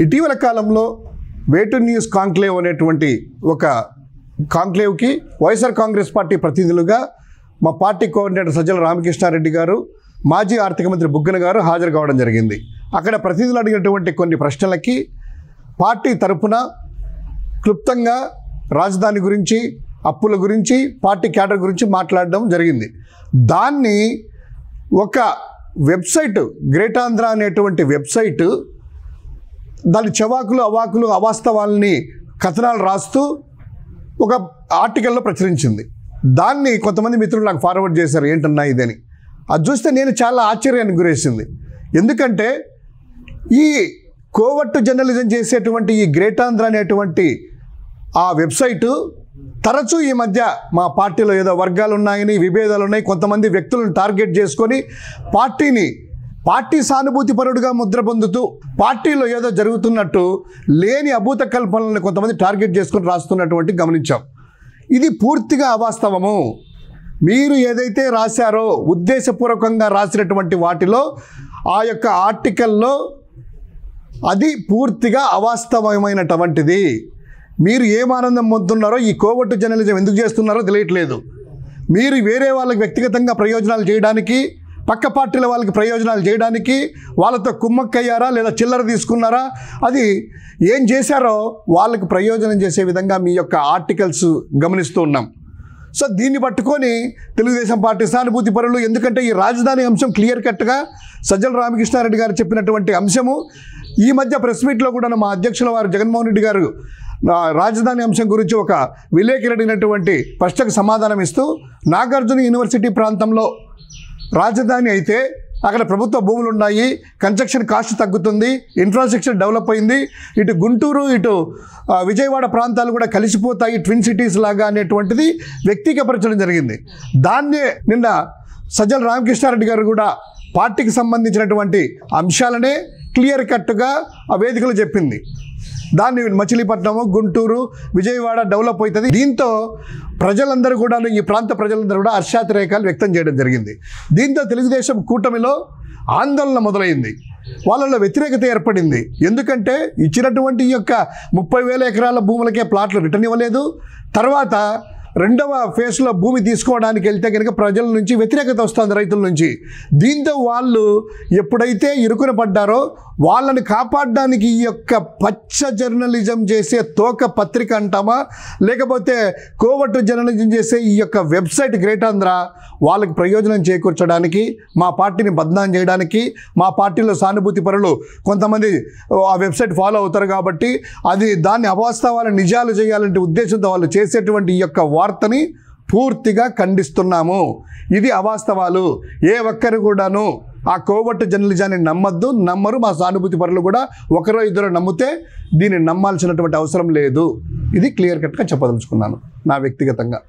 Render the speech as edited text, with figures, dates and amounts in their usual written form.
ఇటీవల కాలంలో వేటు న్యూస్ కాంక్లేవ్ అనేటువంటి ఒక కాంక్లేవ్కి వైఎస్ఆర్ కాంగ్రెస్ పార్టీ ప్రతినిధులుగా మా పార్టీ కోఆర్డినేటర్ సజ్జల రామకృష్ణారెడ్డి గారు, మాజీ ఆర్థిక మంత్రి బుగ్గన గారు హాజరు కావడం జరిగింది. అక్కడ ప్రతినిధులు అడిగినటువంటి కొన్ని ప్రశ్నలకి పార్టీ తరపున క్లుప్తంగా రాజధాని గురించి, అప్పుల గురించి, పార్టీ క్యాడర్ గురించి మాట్లాడడం జరిగింది. దాన్ని ఒక వెబ్సైట్, గ్రేట్ ఆంధ్ర అనేటువంటి వెబ్సైట్ దాని చవాకులు, అవాకులు, అవాస్తవాలని కథనాలు రాస్తూ ఒక ఆర్టికల్లో ప్రచురించింది. దాన్ని కొంతమంది మిత్రులు నాకు ఫార్వర్డ్ చేశారు, ఏంటన్నా ఇదని. అది చూస్తే నేను చాలా ఆశ్చర్యానికి గురేసింది. ఎందుకంటే ఈ కోవట్టు జర్నలిజం చేసేటువంటి ఈ గ్రేట్ ఆంధ్ర అనేటువంటి ఆ వెబ్సైటు తరచూ ఈ మధ్య మా పార్టీలో ఏదో వర్గాలు ఉన్నాయని, విభేదాలు ఉన్నాయి, కొంతమంది వ్యక్తులను టార్గెట్ చేసుకొని పార్టీ సానుభూతి పరుడుగా ముద్ర పొందుతూ పార్టీలో ఏదో జరుగుతున్నట్టు లేని అభూత కల్పనలను కొంతమంది టార్గెట్ చేసుకొని రాస్తున్నటువంటి గమనించాం. ఇది పూర్తిగా అవాస్తవము. మీరు ఏదైతే రాశారో ఉద్దేశపూర్వకంగా రాసినటువంటి వాటిలో ఆ యొక్క ఆర్టికల్లో అది పూర్తిగా అవాస్తవమైనటువంటిది. మీరు ఏం ఆనందం పొందుతున్నారో, ఈ కోవట్టు జర్నలిజం ఎందుకు చేస్తున్నారో తెలియట్లేదు. మీరు వేరే వాళ్ళకి వ్యక్తిగతంగా ప్రయోజనాలు చేయడానికి, పక్క పార్టీల వాళ్ళకి ప్రయోజనాలు చేయడానికి వాళ్ళతో కుమ్మక్కయ్యారా లేదా చిల్లర తీసుకున్నారా, అది ఏం చేశారో వాళ్ళకి ప్రయోజనం చేసే విధంగా మీ యొక్క ఆర్టికల్స్ గమనిస్తూ ఉన్నాం. సో దీన్ని పట్టుకొని తెలుగుదేశం పార్టీ సానుభూతి పరులు, ఎందుకంటే ఈ రాజధాని అంశం క్లియర్ కట్గా సజ్జల రామకృష్ణారెడ్డి గారు చెప్పినటువంటి అంశము, ఈ మధ్య ప్రెస్ మీట్లో కూడా మా అధ్యక్షుల వారు జగన్మోహన్ రెడ్డి గారు రాజధాని అంశం గురించి ఒక విలేకరి అడిగినటువంటి ప్రశ్నకు సమాధానం ఇస్తూ, నాగార్జున యూనివర్సిటీ ప్రాంతంలో రాజధాని అయితే అక్కడ ప్రభుత్వ భూములు ఉన్నాయి, కన్స్ట్రక్షన్ కాస్ట్ తగ్గుతుంది, ఇన్ఫ్రాస్ట్రక్చర్ డెవలప్ అయింది, ఇటు గుంటూరు ఇటు విజయవాడ ప్రాంతాలు కూడా కలిసిపోతాయి, ట్విన్ సిటీస్ లాగా అనేటువంటిది వ్యక్తీకరించడం జరిగింది. దాన్నే నిన్న సజ్జల రామకృష్ణారెడ్డి గారు కూడా పార్టీకి సంబంధించినటువంటి అంశాలనే క్లియర్ కట్గా ఆ వేదికలో చెప్పింది. దాన్ని మచిలీపట్నము, గుంటూరు, విజయవాడ డెవలప్ అవుతుంది. దీంతో ప్రజలందరూ కూడా, ఈ ప్రాంత ప్రజలందరూ కూడా హర్షాతిరేకాలు వ్యక్తం చేయడం జరిగింది. దీంతో తెలుగుదేశం కూటమిలో ఆందోళన మొదలైంది, వాళ్ళలో వ్యతిరేకత ఏర్పడింది. ఎందుకంటే ఇచ్చినటువంటి ఈ యొక్క 30,000 ఎకరాల భూములకే ప్లాట్లు రిటర్న్ ఇవ్వలేదు. తర్వాత రెండవ ఫేజ్లో భూమి తీసుకోవడానికి వెళ్తే కనుక ప్రజల నుంచి వ్యతిరేకత వస్తుంది, రైతుల నుంచి. దీంతో వాళ్ళు ఎప్పుడైతే ఇరుకున పడ్డారో వాళ్ళని కాపాడడానికి ఈ యొక్క పచ్చ జర్నలిజం చేసే తోక పత్రిక అంటామా, లేకపోతే కోవట్టు జర్నలిజం చేసే ఈ యొక్క వెబ్సైట్ గ్రేట్ ఆంధ్ర వాళ్ళకి ప్రయోజనం చేకూర్చడానికి, మా పార్టీని బద్నాం చేయడానికి, మా పార్టీలో సానుభూతి పరులు కొంతమంది ఆ వెబ్సైట్ ఫాలో అవుతారు కాబట్టి దాన్ని అవాస్తవాలను నిజాలు చేయాలంటే ఉద్దేశంతో వాళ్ళు చేసేటువంటి ఈ యొక్క వార్తని పూర్తిగా ఖండిస్తున్నాము. ఇది అవాస్తవాలు. ఏ ఒక్కరు కూడాను ఆ కోవట్టు జర్నలిజాన్ని నమ్మరు. మా సానుభూతి పరులు కూడా ఒకరో ఇద్దరు నమ్మితే దీన్ని నమ్మాల్సినటువంటి అవసరం లేదు. ఇది క్లియర్ కట్గా చెప్పదలుచుకున్నాను నా వ్యక్తిగతంగా.